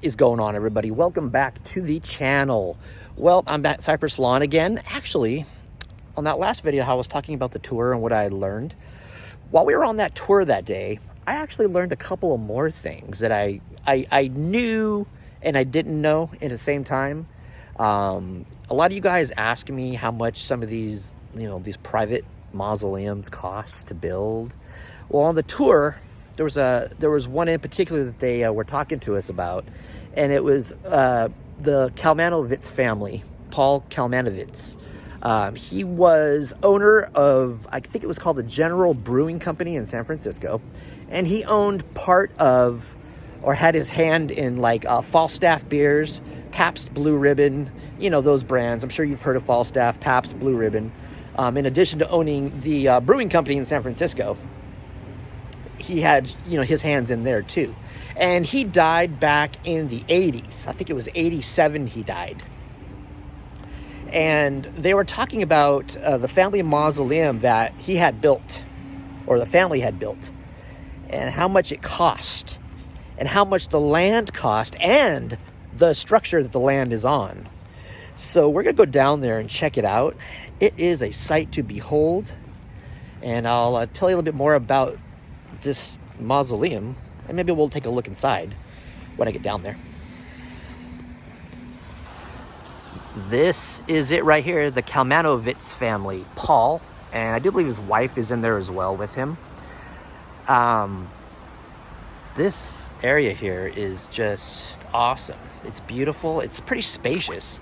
is going on, everybody? Welcome back to the channel. Well, I'm at Cypress Lawn again. Actually, on that last video, I was talking about the tour and what I learned. While we were on that tour that day, I actually learned a couple of more things that I knew and I didn't know at the same time. A lot of you guys ask me how much some of these, these private mausoleums cost to build. Well, on the tour, there was one in particular that they were talking to us about, and it was the Kalmanovitz family, Paul Kalmanovitz. He was owner of, I think it was called the General Brewing Company in San Francisco, and he owned part of, or had his hand in, like Falstaff beers, Pabst Blue Ribbon, those brands. I'm sure you've heard of Falstaff, Pabst Blue Ribbon. In addition to owning the brewing company in San Francisco, he had, his hands in there too. And he died back in the 80s. I think it was 87 he died. And they were talking about the family mausoleum that he had built, or the family had built, and how much it cost, and how much the land cost, and the structure that the land is on. So we're going to go down there and check it out. It is a sight to behold. And I'll tell you a little bit more about this mausoleum, and maybe we'll take a look inside when I get down there. This is it right here, the Kalmanovitz family, Paul, and I do believe his wife is in there as well with him. This area here is just awesome. It's beautiful. It's pretty spacious.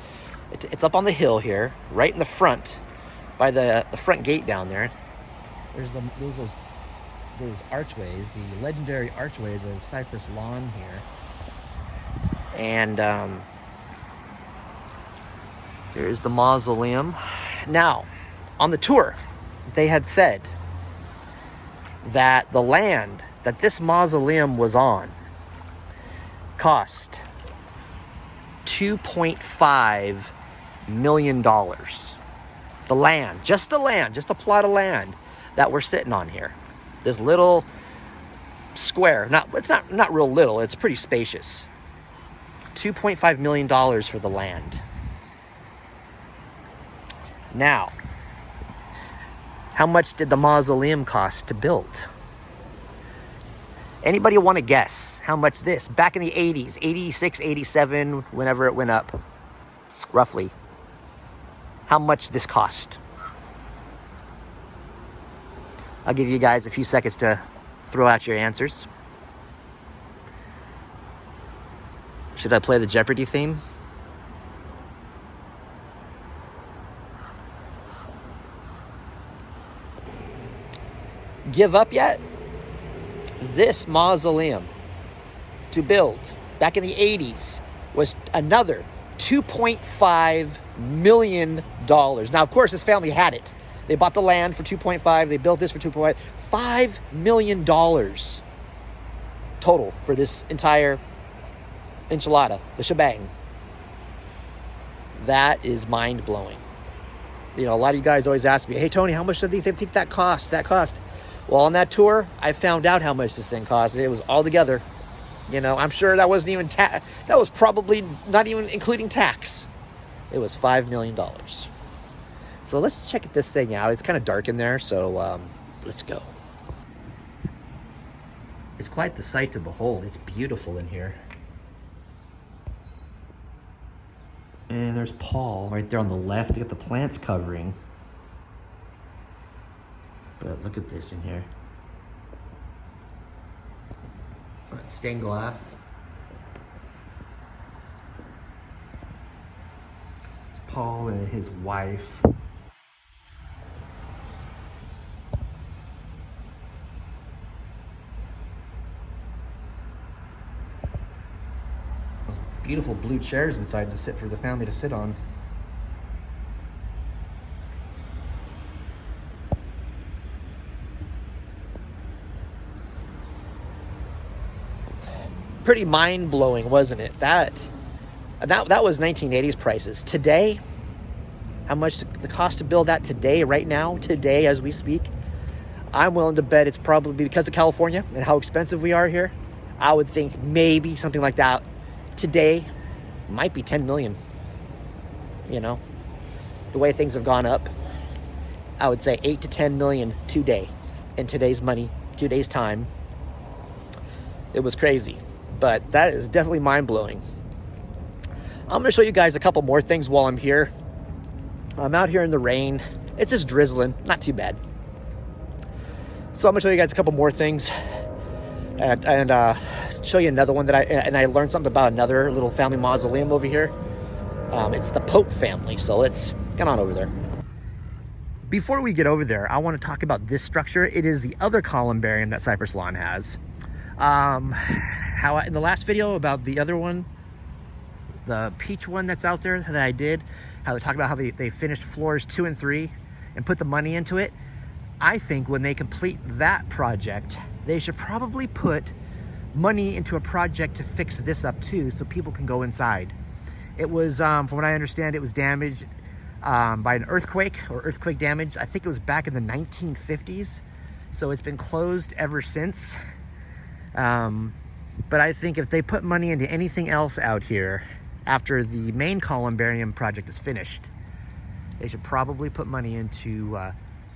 It's up on the hill here, right in the front, by the front gate down there. There's those archways, the legendary archways of Cypress Lawn here. And here's the mausoleum. Now, on the tour, they had said that the land that this mausoleum was on cost $2.5 million. The land, just a plot of land that we're sitting on here. This little square, it's not real little, it's pretty spacious. $2.5 million for the land. Now, how much did the mausoleum cost to build? Anybody want to guess how much this, back in the 80s, 86, 87, whenever it went up, roughly, how much this cost? I'll give you guys a few seconds to throw out your answers. Should I play the Jeopardy theme? Give up yet? This mausoleum to build back in the 80s was another $2.5 million. Now, of course, this family had it. They bought the land for 2.5. They built this for 2.5. $5 million total for this entire enchilada, the shebang. That is mind-blowing. A lot of you guys always ask me, hey, Tony, how much do you think that cost? Well, on that tour, I found out how much this thing cost. It was all together. I'm sure that wasn't even that was probably not even including tax. It was $5 million. So let's check this thing out. It's kind of dark in there, so let's go. It's quite the sight to behold. It's beautiful in here. And there's Paul right there on the left. They got the plants covering. But look at this in here. It's stained glass. It's Paul and his wife. Those beautiful blue chairs inside to sit for the family to sit on. Pretty mind-blowing, wasn't it? That was 1980s prices. Today, how much the cost to build that today, right now, today as we speak, I'm willing to bet it's probably because of California and how expensive we are here. I would think maybe something like that today might be 10 million. You know, the way things have gone up, I would say 8 to 10 million today in today's money, today's time. It was crazy, but that is definitely mind-blowing. I'm going to show you guys a couple more things while I'm here. I'm out here in the rain. It's just drizzling, not too bad. So I'm going to show you guys a couple more things and show you another one that I learned something about another little family mausoleum over here. It's the Pope family, so let's get on over there. Before we get over there, I want to talk about this structure. It is the other columbarium that Cypress Lawn has. In the last video about the other one, the peach one that's out there that I did, how they talk about how they finished floors 2 and 3 and put the money into it. I think when they complete that project, they should probably put money into a project to fix this up too, so people can go inside. It was, from what I understand, it was damaged by an earthquake or earthquake damage. I think it was back in the 1950s. So it's been closed ever since. But I think if they put money into anything else out here after the main columbarium project is finished, they should probably put money into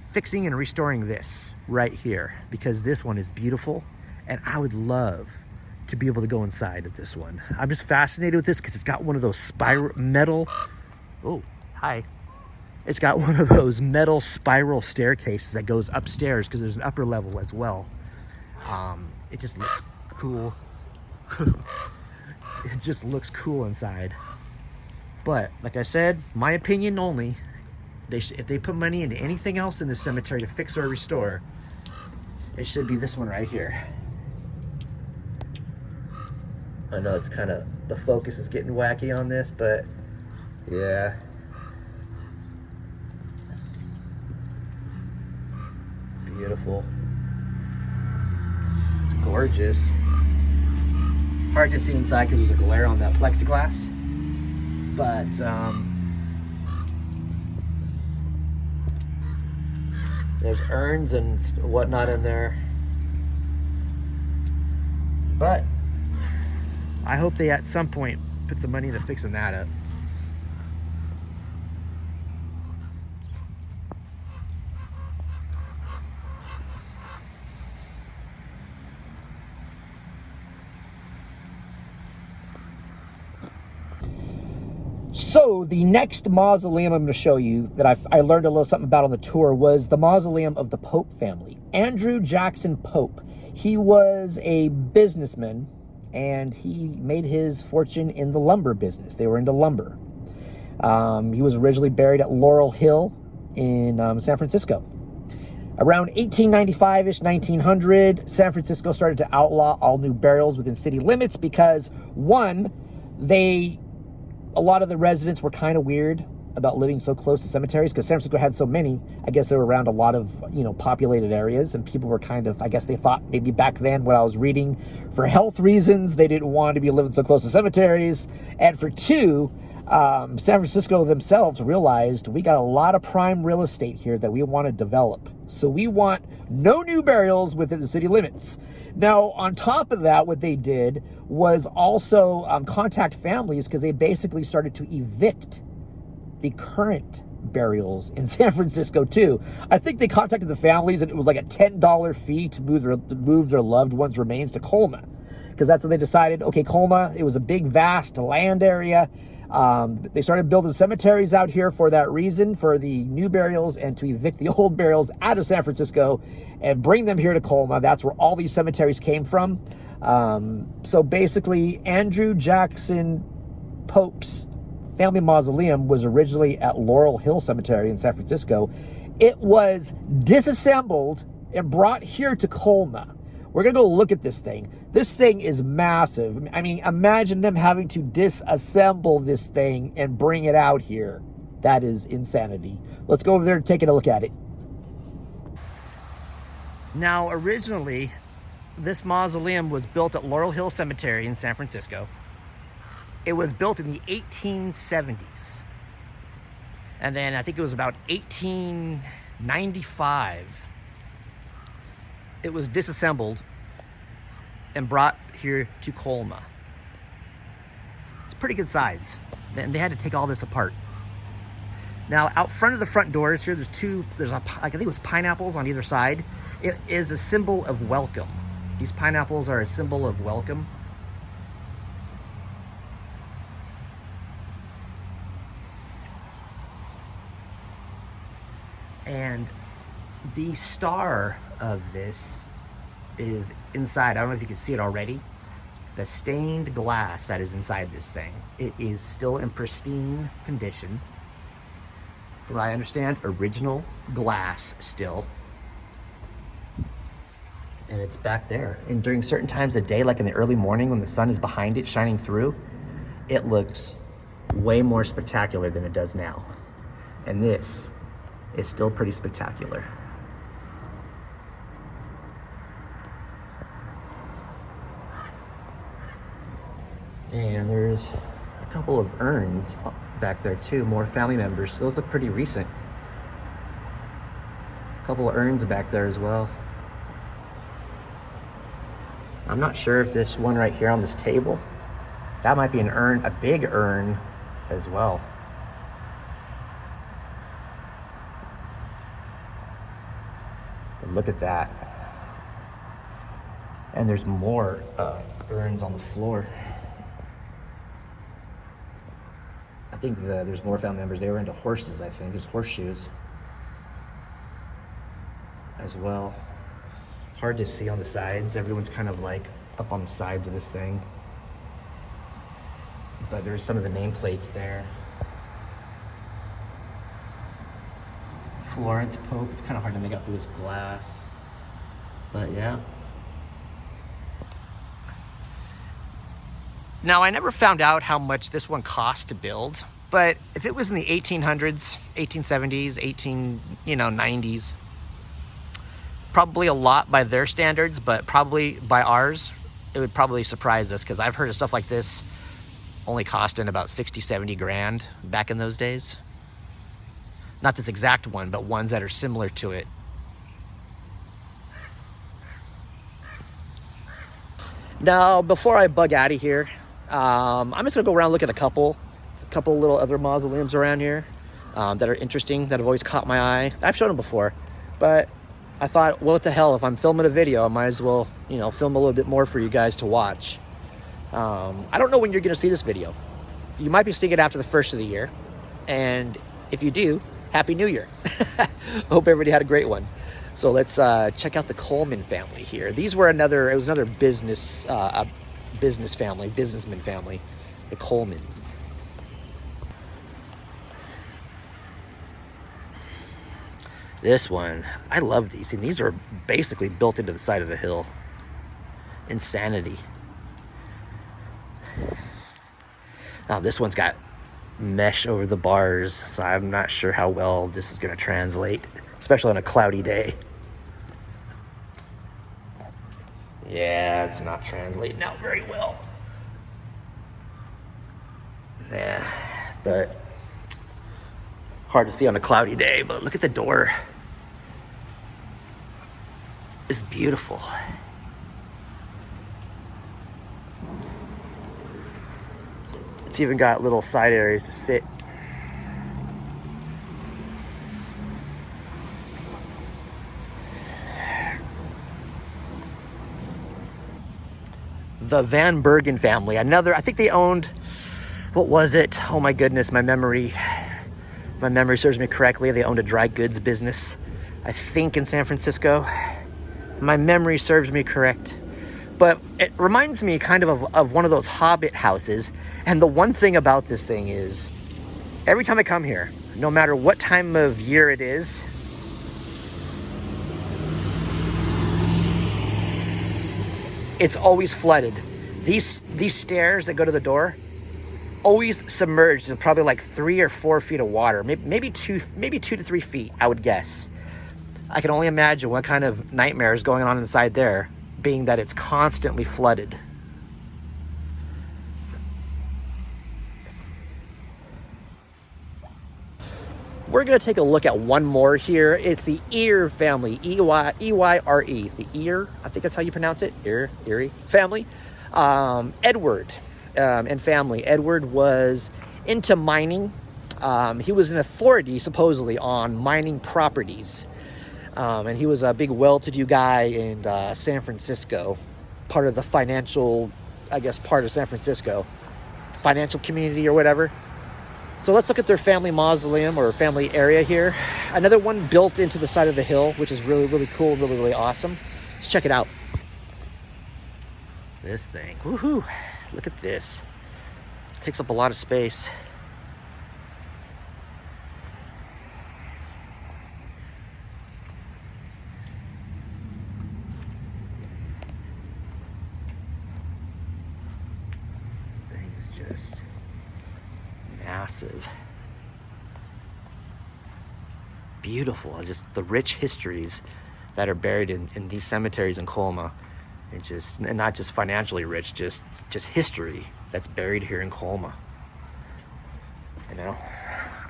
fixing and restoring this right here, because this one is beautiful and I would love to be able to go inside of this one. I'm just fascinated with this because it's got one of those spiral metal, oh, hi. It's got one of those metal spiral staircases that goes upstairs because there's an upper level as well. It just looks cool. It just looks cool inside. But like I said, my opinion only, if they put money into anything else in the cemetery to fix or restore, it should be this one right here. I know it's kind of, the focus is getting wacky on this, but yeah. Beautiful. It's gorgeous. Hard to see inside because there's a glare on that plexiglass. But there's urns and whatnot in there. But I hope they at some point put some money into fixing that up. So the next mausoleum I'm going to show you that I learned a little something about on the tour was the mausoleum of the Pope family. Andrew Jackson Pope. He was a businessman and he made his fortune in the lumber business. They were into lumber. He was originally buried at Laurel Hill in San Francisco. Around 1895-ish, 1900, San Francisco started to outlaw all new burials within city limits because, one, a lot of the residents were kind of weird about living so close to cemeteries because San Francisco had so many. I guess they were around a lot of, populated areas, and people were kind of, I guess they thought maybe back then when I was reading, for health reasons, they didn't want to be living so close to cemeteries. And for two, San Francisco themselves realized we got a lot of prime real estate here that we want to develop. So we want no new burials within the city limits. Now, on top of that, what they did was also contact families because they basically started to evict the current burials in San Francisco too. I think they contacted the families and it was like a $10 fee to move their loved ones' remains to Colma, because that's when they decided, okay, Colma, it was a big, vast land area. They started building cemeteries out here for that reason, for the new burials and to evict the old burials out of San Francisco and bring them here to Colma. That's where all these cemeteries came from. So basically, Andrew Jackson Pope's family mausoleum was originally at Laurel Hill Cemetery in San Francisco. It was disassembled and brought here to Colma. We're going to go look at this thing. This thing is massive. I mean, imagine them having to disassemble this thing and bring it out here. That is insanity. Let's go over there and take a look at it. Now, originally, this mausoleum was built at Laurel Hill Cemetery in San Francisco. It was built in the 1870s. And then I think it was about 1895. It was disassembled and brought here to Colma. pretty good size. And they had to take all this apart. Now, out front of the front doors here, I think it was pineapples on either side. It is a symbol of welcome. These pineapples are a symbol of welcome. And the star of this is inside. I don't know if you can see it already. The stained glass that is inside this thing. It is still in pristine condition. From what I understand, original glass still. And it's back there. And during certain times of day, like in the early morning when the sun is behind it shining through, it looks way more spectacular than it does now. And this is still pretty spectacular. And there's a couple of urns back there too, more family members. Those look pretty recent. A couple of urns back there as well. I'm not sure if this one right here on this table, that might be an urn, a big urn as well. But look at that. And there's more urns on the floor. I think there's more family members. They were into horses, I think. There's horseshoes as well. Hard to see on the sides. Everyone's kind of like up on the sides of this thing. But there's some of the nameplates there. Florence Pope. It's kind of hard to make out through this glass. But yeah. Now, I never found out how much this one cost to build, but if it was in the 1800s, 1870s, 90s, probably a lot by their standards, but probably by ours, it would probably surprise us, because I've heard of stuff like this only costing about 60, 70 grand back in those days. Not this exact one, but ones that are similar to it. Now, before I bug out of here, I'm just gonna go around and look at a couple little other mausoleums around here that are interesting, that have always caught my eye. I've shown them before, but I thought, well, what the hell, if I'm filming a video, I might as well, film a little bit more for you guys to watch. I don't know when you're gonna see this video. You might be seeing it after the first of the year, and if you do, Happy New Year. Hope everybody had a great one. So let's check out the Coleman family here. It was another businessman family, the Colemans. This one, I love these. See, these are basically built into the side of the hill. Insanity. Now this one's got mesh over the bars, so I'm not sure how well this is going to translate, especially on a cloudy day. Yeah, it's not translating out very well. Yeah, but hard to see on a cloudy day, but look at the door. It's beautiful. It's even got little side areas to sit. The Van Bergen family, I think they owned, what was it? Oh my goodness, my memory serves me correctly. They owned a dry goods business, I think in San Francisco. If my memory serves me correct. But it reminds me kind of one of those Hobbit houses. And the one thing about this thing is, every time I come here, no matter what time of year it is, it's always flooded. These stairs that go to the door, always submerged in probably like 3 or 4 feet of water, maybe 2 to 3 feet, I would guess. I can only imagine what kind of nightmare is going on inside there, being that it's constantly flooded. We're gonna take a look at one more here. It's the Eyre family, E-Y-R-E, the Eyre, I think that's how you pronounce it, Eyre family. Edward and family. Edward was into mining. He was an authority, supposedly, on mining properties. And he was a big well-to-do guy in San Francisco, part of the financial, I guess, part of San Francisco, financial community or whatever. So let's look at their family mausoleum or family area here. Another one built into the side of the hill, which is really, really cool, really, really awesome. Let's check it out. This thing, woohoo! Look at this. Takes up a lot of space. This thing is just massive. Beautiful. Just the rich histories that are buried in these cemeteries in Colma. And not just financially rich, just history that's buried here in Colma. You know,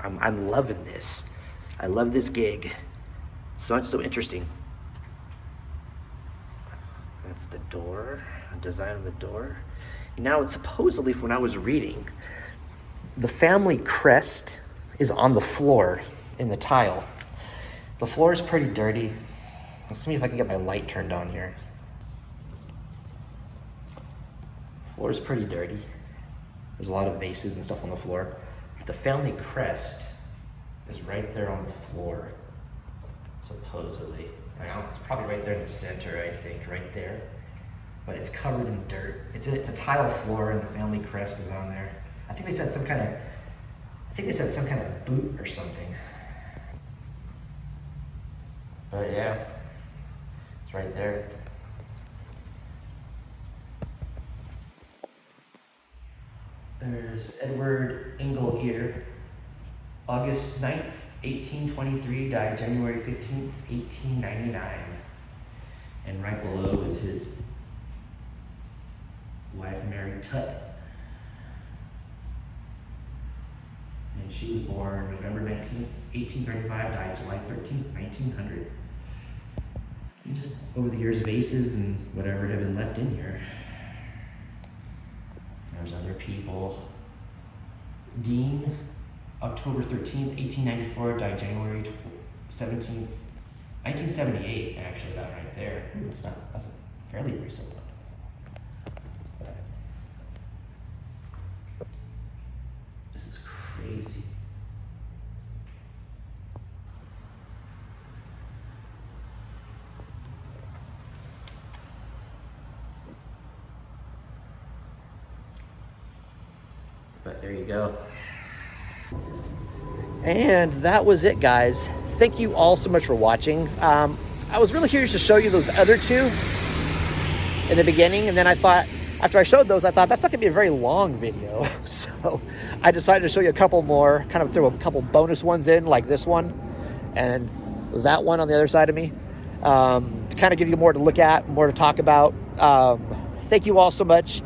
I'm loving this. I love this gig. So interesting. That's the door, design of the door. Now, it's supposedly, when I was reading, the family crest is on the floor in the tile. The floor is pretty dirty. Let's see if I can get my light turned on here. Floor is pretty dirty. There's a lot of vases and stuff on the floor. The family crest is right there on the floor, supposedly. It's probably right there in the center, I think, right there. But it's covered in dirt. It's a tile floor, and the family crest is on there. I think they said some kind of boot or something. But yeah, it's right there. There's Edward Ingle here. August 9th, 1823, died January 15th, 1899. And right below is his wife, Mary Tutt. And she was born November 19th, 1835, died July 13th, 1900. And just over the years, vases and whatever have been left in here. There's other people. Dean, October 13th, 1894, died January 17th, 1978, actually, that right there. Ooh, that's a fairly recent one. This is crazy. But there you go. And that was it, guys. Thank you all so much for watching. I was really curious to show you those other two in the beginning, and then I thought, after I showed those, I thought that's not gonna be a very long video. So I decided to show you a couple more, kind of throw a couple bonus ones in, like this one and that one on the other side of me, to kind of give you more to look at, more to talk about. Thank you all so much.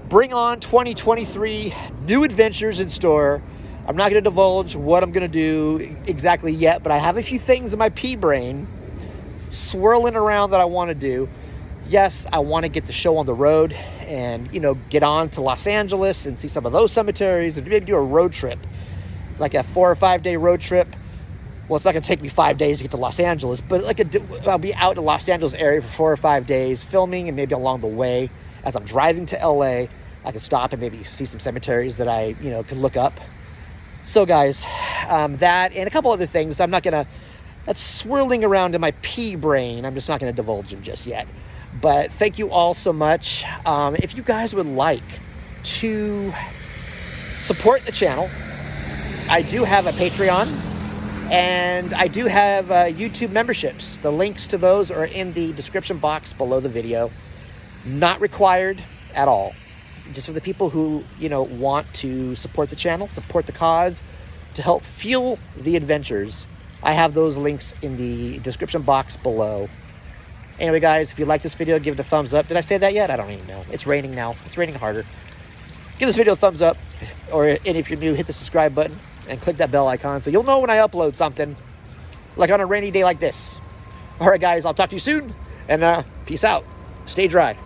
Bring on 2023, new adventures in store. I'm not going to divulge what I'm going to do exactly yet, but I have a few things in my pea brain swirling around that I want to do. Yes, I want to get the show on the road and, you know, get on to Los Angeles and see some of those cemeteries and maybe do a road trip, like a 4 or 5 day road trip. Well, it's not going to take me 5 days to get to Los Angeles, but I'll be out in the Los Angeles area for 4 or 5 days filming, and maybe along the way, as I'm driving to LA, I can stop and maybe see some cemeteries that I, you know, can look up. So guys, that and a couple other things that's swirling around in my pea brain. I'm just not going to divulge them just yet. But thank you all so much. If you guys would like to support the channel, I do have a Patreon and I do have YouTube memberships. The links to those are in the description box below the video. Not required at all. Just for the people who, you know, want to support the channel, support the cause, to help fuel the adventures. I have those links in the description box below. Anyway, guys, if you like this video, give it a thumbs up. Did I say that yet? I don't even know. It's raining now. It's raining harder. Give this video a thumbs up. And if you're new, hit the subscribe button and click that bell icon so you'll know when I upload something, like on a rainy day like this. All right, guys, I'll talk to you soon. And peace out. Stay dry.